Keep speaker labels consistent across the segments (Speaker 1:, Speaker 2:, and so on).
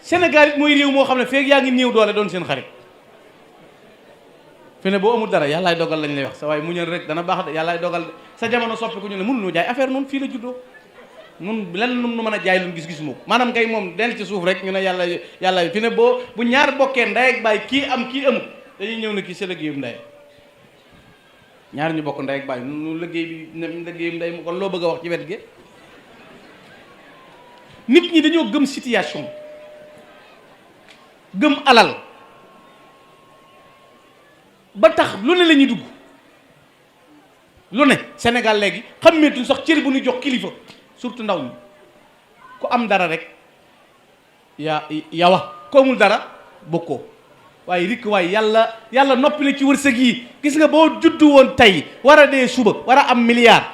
Speaker 1: Sénégal it mooy réew moo xam ne feeg yaa ngi néew doole doon seen xarit fi ne boo amul dara yàllaay dogal lañ lay wax sa waaye muñal rek dana baax de yàllaay dogal sa jamono soppiku ñu ne mënuñu jaay affaire noonu fii la juddoo nun lenn nu mën a jaay luñ gis-gis moo ko maanaam kay moom del ci suuf rek ñu ne yàlla fi ne bu ñaar bokkee ndey ak baay kii am kii amul dañuy ñëw ne kii sa liggéeyum ndey ñaar ñu bokk ndey ak baay nu liggéey bi ne liggéeyum ndey mu kon loo bëgg a wax ci wet gi nit ñi dañoo gëm situation gëm alal ba tax lu ne la ñuy dugg lu ne Sénégal léegi xammeetuñ sax cër bu ñu jox kilifa surtout ndaw ñi ku am dara rek yawa ku amul dara bokkoo waaye rikk waaye yàlla noppi na ci wërsëg yi gis nga boo juddu woon tey war a dee suba war a am milliard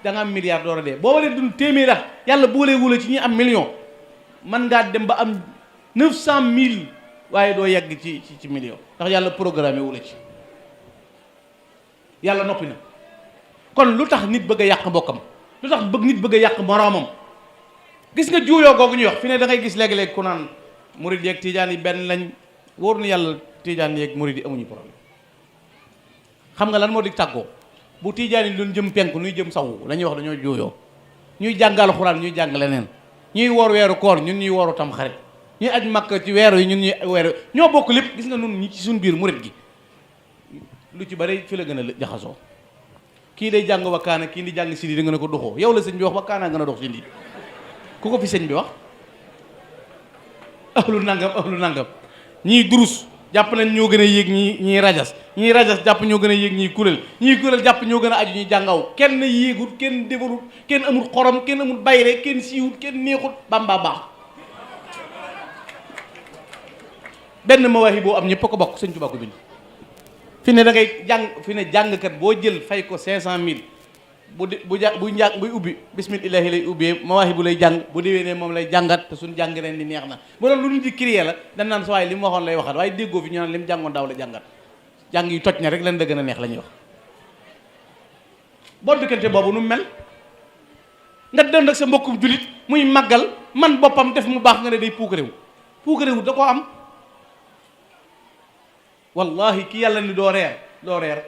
Speaker 1: da nga am milliard door a dee boo waree dund téeméer at yàlla boolee wula ci ñi am million man ngaa dem ba am 900 000 waaye doo yegg ci million ndax yàlla programmé wula ci yàlla noppi na kon lu tax nit bëgg a yàq mbokkam lu tax nit bëgg a yàq moroomam gis nga juuyoo googu ñuy wax fi ne da ngay gis léegi-léegi ku naan murid yeeg tijaan yi benn lañ wóor na yàlla tijaan yeeg murid yi amuñu problème xam nga lan moo di tàggoo bu tijaan yi doon jëm penku nuy jëm sawu la ñuy wax dañoo juuyoo ñuy jàngal xuraan ñuy jàng leneen ñuy woor weeru koor ñun ñuy wooru tam xarit ñuy aj makk ci weeru yi ñun ñuy weeru ñoo bokk lépp gis nga nun ñi ci suñ biir murid gi lu ci bari fi la gën a jaxasoo kii day jàng wakkaana kii di jàng sindi da nga ne ko doxoo yow la sëñ bi wax wakkaana nga a dox sindi ku ko fi sëñ bi wax ahlu nangam ñii durus jàpp nañ ñoo gën a yéeg ñii rajas jàpp ñoo gën a yéeg ñii kuréel jàpp ñoo gën a aju ñuy jàngaw kenn yéegut kenn defarut kenn amul xorom kenn amul bayre kenn siiwut kenn neexut bamba baax benn mawaahi boo am ñëpp a ko bokk sëñ Tuubaa ko bind fi ne da ngay jàngkat boo jël fay ko 500000 buy ubbi bismillahi lay ubbee mawaahi bu lay jàng bu déwee ne moom lay jàngat te suñ jàng ren di neex na bu doon lu ñu di créer la dañ naan sa waaye li mu waxoon lay waxat waaye déggoo fi ñu naan li mu jàngoon daaw la jàngat jàng yi toj na rek lan da gën a neex la ñuy wax boo diggante boobu nu mel nga dënd ak sa mbokkum julit muy màggal man boppam def mu baax nga ne day puukarewu da koo am wallahi ki yàlla ni doo reer